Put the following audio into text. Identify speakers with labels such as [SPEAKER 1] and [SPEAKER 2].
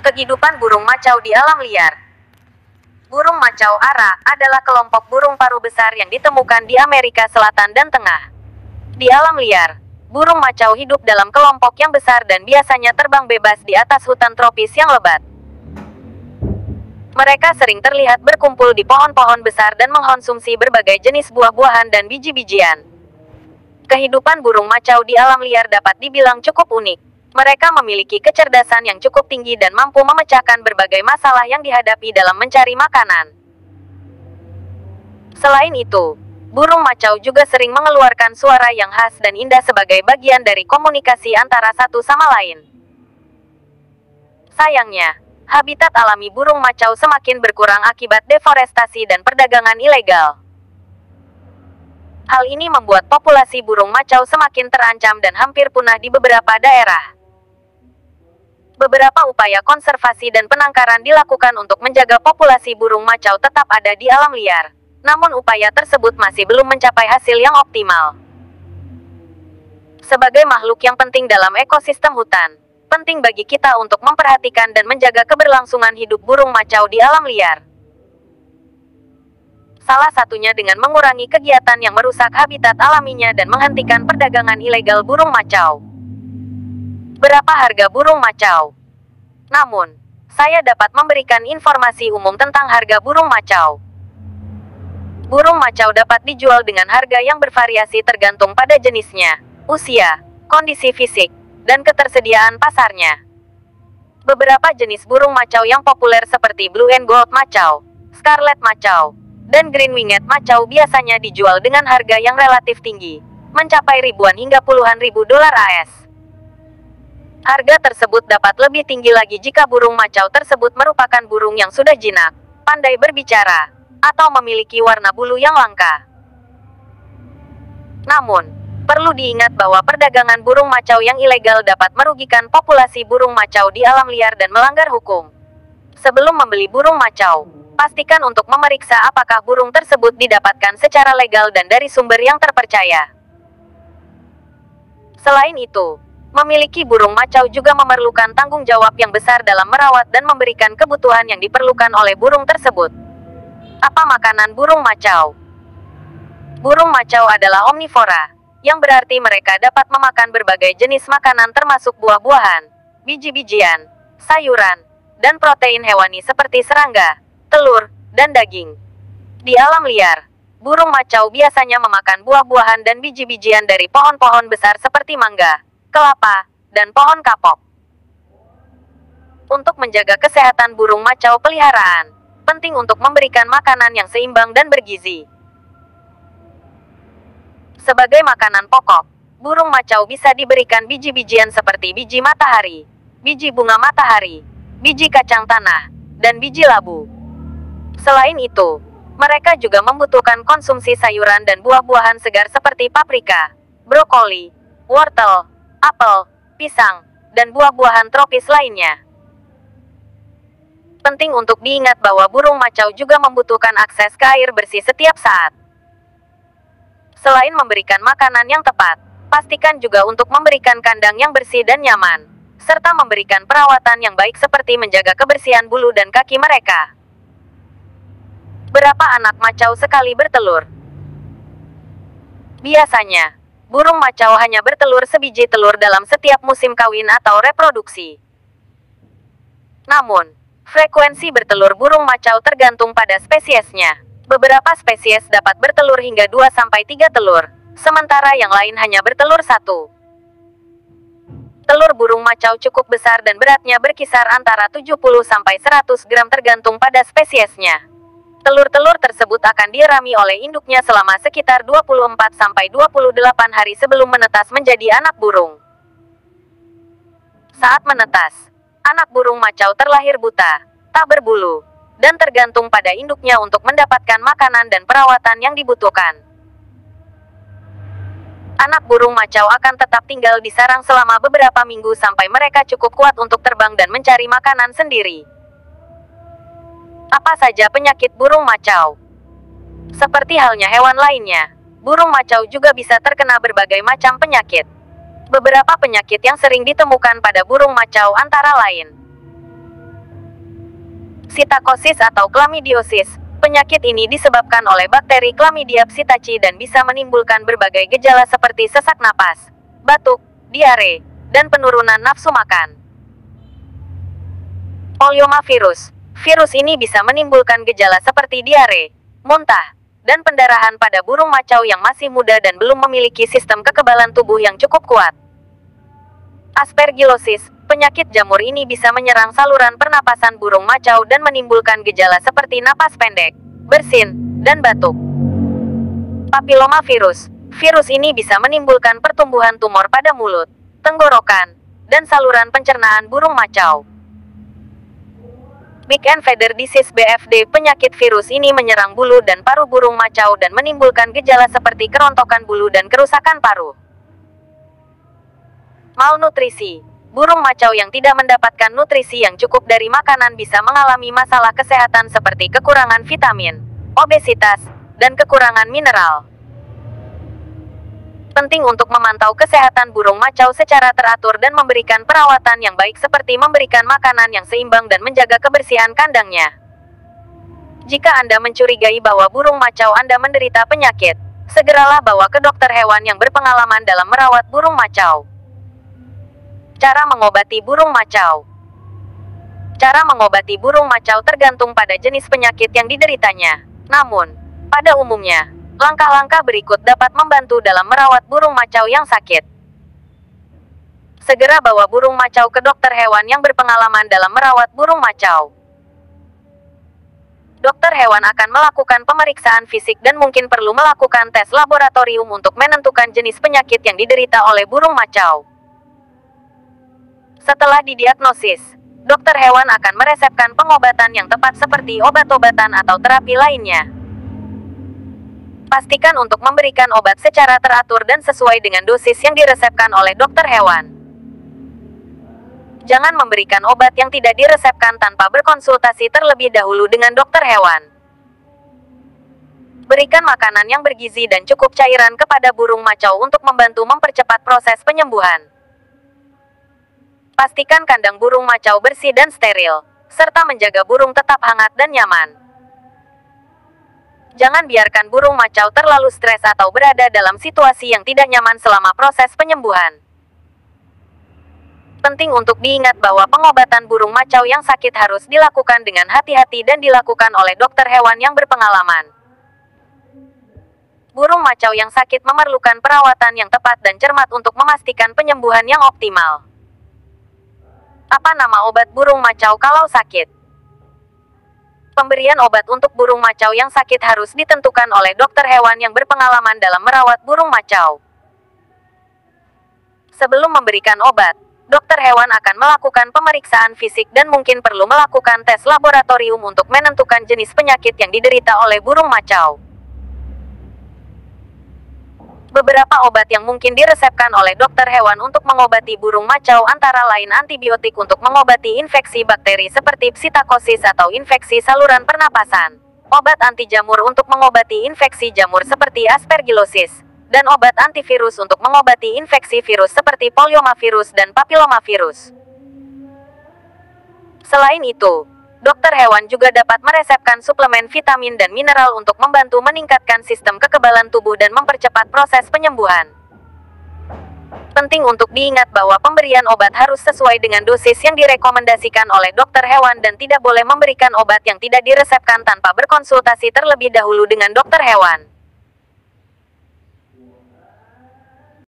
[SPEAKER 1] Kehidupan burung macau di alam liar. Burung macau ara adalah kelompok burung paruh besar yang ditemukan di Amerika Selatan dan Tengah. Di alam liar, burung macau hidup dalam kelompok yang besar dan biasanya terbang bebas di atas hutan tropis yang lebat. Mereka sering terlihat berkumpul di pohon-pohon besar dan mengkonsumsi berbagai jenis buah-buahan dan biji-bijian. Kehidupan burung macau di alam liar dapat dibilang cukup unik. Mereka memiliki kecerdasan yang cukup tinggi dan mampu memecahkan berbagai masalah yang dihadapi dalam mencari makanan. Selain itu, burung macau juga sering mengeluarkan suara yang khas dan indah sebagai bagian dari komunikasi antara satu sama lain. Sayangnya, habitat alami burung macau semakin berkurang akibat deforestasi dan perdagangan ilegal. Hal ini membuat populasi burung macau semakin terancam dan hampir punah di beberapa daerah. Beberapa upaya konservasi dan penangkaran dilakukan untuk menjaga populasi burung macau tetap ada di alam liar. Namun upaya tersebut masih belum mencapai hasil yang optimal. Sebagai makhluk yang penting dalam ekosistem hutan, penting bagi kita untuk memperhatikan dan menjaga keberlangsungan hidup burung macau di alam liar. Salah satunya dengan mengurangi kegiatan yang merusak habitat alaminya dan menghentikan perdagangan ilegal burung macau. Berapa harga burung macau? Namun, saya dapat memberikan informasi umum tentang harga burung macau. Burung macau dapat dijual dengan harga yang bervariasi tergantung pada jenisnya, usia, kondisi fisik, dan ketersediaan pasarnya. Beberapa jenis burung macau yang populer seperti blue and gold macau, scarlet macau, dan green winged macau biasanya dijual dengan harga yang relatif tinggi, mencapai ribuan hingga puluhan ribu dolar AS. Harga tersebut dapat lebih tinggi lagi jika burung macau tersebut merupakan burung yang sudah jinak, pandai berbicara, atau memiliki warna bulu yang langka. Namun, perlu diingat bahwa perdagangan burung macau yang ilegal dapat merugikan populasi burung macau di alam liar dan melanggar hukum. Sebelum membeli burung macau, pastikan untuk memeriksa apakah burung tersebut didapatkan secara legal dan dari sumber yang terpercaya. Selain itu, memiliki burung macau juga memerlukan tanggung jawab yang besar dalam merawat dan memberikan kebutuhan yang diperlukan oleh burung tersebut. Apa makanan burung macau? Burung macau adalah omnivora, yang berarti mereka dapat memakan berbagai jenis makanan termasuk buah-buahan, biji-bijian, sayuran, dan protein hewani seperti serangga, telur, dan daging. Di alam liar, burung macau biasanya memakan buah-buahan dan biji-bijian dari pohon-pohon besar seperti mangga, kelapa, dan pohon kapok. Untuk menjaga kesehatan burung macau peliharaan, penting untuk memberikan makanan yang seimbang dan bergizi. Sebagai makanan pokok, burung macau bisa diberikan biji-bijian seperti biji matahari, biji bunga matahari, biji kacang tanah, dan biji labu. Selain itu, mereka juga membutuhkan konsumsi sayuran dan buah-buahan segar seperti paprika, brokoli, wortel, apel, pisang, dan buah-buahan tropis lainnya. Penting untuk diingat bahwa burung macau juga membutuhkan akses ke air bersih setiap saat. Selain memberikan makanan yang tepat, pastikan juga untuk memberikan kandang yang bersih dan nyaman, serta memberikan perawatan yang baik seperti menjaga kebersihan bulu dan kaki mereka. Berapa anak macau sekali bertelur? Biasanya, burung macau hanya bertelur sebiji telur dalam setiap musim kawin atau reproduksi. Namun, frekuensi bertelur burung macau tergantung pada spesiesnya. Beberapa spesies dapat bertelur hingga 2-3 telur, sementara yang lain hanya bertelur 1. Telur burung macau cukup besar dan beratnya berkisar antara 70-100 gram tergantung pada spesiesnya. Telur-telur tersebut akan dierami oleh induknya selama sekitar 24-28 hari sebelum menetas menjadi anak burung. Saat menetas, anak burung macau terlahir buta, tak berbulu, dan tergantung pada induknya untuk mendapatkan makanan dan perawatan yang dibutuhkan. Anak burung macau akan tetap tinggal di sarang selama beberapa minggu sampai mereka cukup kuat untuk terbang dan mencari makanan sendiri. Apa saja penyakit burung macau? Seperti halnya hewan lainnya, burung macau juga bisa terkena berbagai macam penyakit. Beberapa penyakit yang sering ditemukan pada burung macau antara lain Psittacosis atau chlamydiosis. Penyakit ini disebabkan oleh bakteri Chlamydia psittaci dan bisa menimbulkan berbagai gejala seperti sesak napas, batuk, diare, dan penurunan nafsu makan. Poliomavirus. Virus ini bisa menimbulkan gejala seperti diare, muntah, dan pendarahan pada burung macau yang masih muda dan belum memiliki sistem kekebalan tubuh yang cukup kuat. Aspergillosis. Penyakit jamur ini bisa menyerang saluran pernapasan burung macau dan menimbulkan gejala seperti napas pendek, bersin, dan batuk. Papilomavirus. Virus ini bisa menimbulkan pertumbuhan tumor pada mulut, tenggorokan, dan saluran pencernaan burung macau. Beak and Feather Disease (BFD). Penyakit virus ini menyerang bulu dan paru burung macau dan menimbulkan gejala seperti kerontokan bulu dan kerusakan paru. Malnutrisi. Burung macau yang tidak mendapatkan nutrisi yang cukup dari makanan bisa mengalami masalah kesehatan seperti kekurangan vitamin, obesitas, dan kekurangan mineral. Penting untuk memantau kesehatan burung macau secara teratur dan memberikan perawatan yang baik seperti memberikan makanan yang seimbang dan menjaga kebersihan kandangnya. Jika Anda mencurigai bahwa burung macau Anda menderita penyakit, segeralah bawa ke dokter hewan yang berpengalaman dalam merawat burung macau. Cara mengobati burung macau. Cara mengobati burung macau tergantung pada jenis penyakit yang dideritanya. Namun, pada umumnya, langkah-langkah berikut dapat membantu dalam merawat burung macau yang sakit. Segera bawa burung macau ke dokter hewan yang berpengalaman dalam merawat burung macau. Dokter hewan akan melakukan pemeriksaan fisik dan mungkin perlu melakukan tes laboratorium untuk menentukan jenis penyakit yang diderita oleh burung macau. Setelah didiagnosis, dokter hewan akan meresepkan pengobatan yang tepat seperti obat-obatan atau terapi lainnya. Pastikan untuk memberikan obat secara teratur dan sesuai dengan dosis yang diresepkan oleh dokter hewan. Jangan memberikan obat yang tidak diresepkan tanpa berkonsultasi terlebih dahulu dengan dokter hewan. Berikan makanan yang bergizi dan cukup cairan kepada burung macau untuk membantu mempercepat proses penyembuhan. Pastikan kandang burung macau bersih dan steril, serta menjaga burung tetap hangat dan nyaman. Jangan biarkan burung macau terlalu stres atau berada dalam situasi yang tidak nyaman selama proses penyembuhan. Penting untuk diingat bahwa pengobatan burung macau yang sakit harus dilakukan dengan hati-hati dan dilakukan oleh dokter hewan yang berpengalaman. Burung macau yang sakit memerlukan perawatan yang tepat dan cermat untuk memastikan penyembuhan yang optimal. Apa nama obat burung macau kalau sakit? Pemberian obat untuk burung macau yang sakit harus ditentukan oleh dokter hewan yang berpengalaman dalam merawat burung macau. Sebelum memberikan obat, dokter hewan akan melakukan pemeriksaan fisik dan mungkin perlu melakukan tes laboratorium untuk menentukan jenis penyakit yang diderita oleh burung macau. Beberapa obat yang mungkin diresepkan oleh dokter hewan untuk mengobati burung macau antara lain antibiotik untuk mengobati infeksi bakteri seperti psittacosis atau infeksi saluran pernapasan, obat anti jamur untuk mengobati infeksi jamur seperti aspergillosis, dan obat antivirus untuk mengobati infeksi virus seperti poliomavirus dan papilomavirus. Selain itu, dokter hewan juga dapat meresepkan suplemen vitamin dan mineral untuk membantu meningkatkan sistem kekebalan tubuh dan mempercepat proses penyembuhan. Penting untuk diingat bahwa pemberian obat harus sesuai dengan dosis yang direkomendasikan oleh dokter hewan dan tidak boleh memberikan obat yang tidak diresepkan tanpa berkonsultasi terlebih dahulu dengan dokter hewan.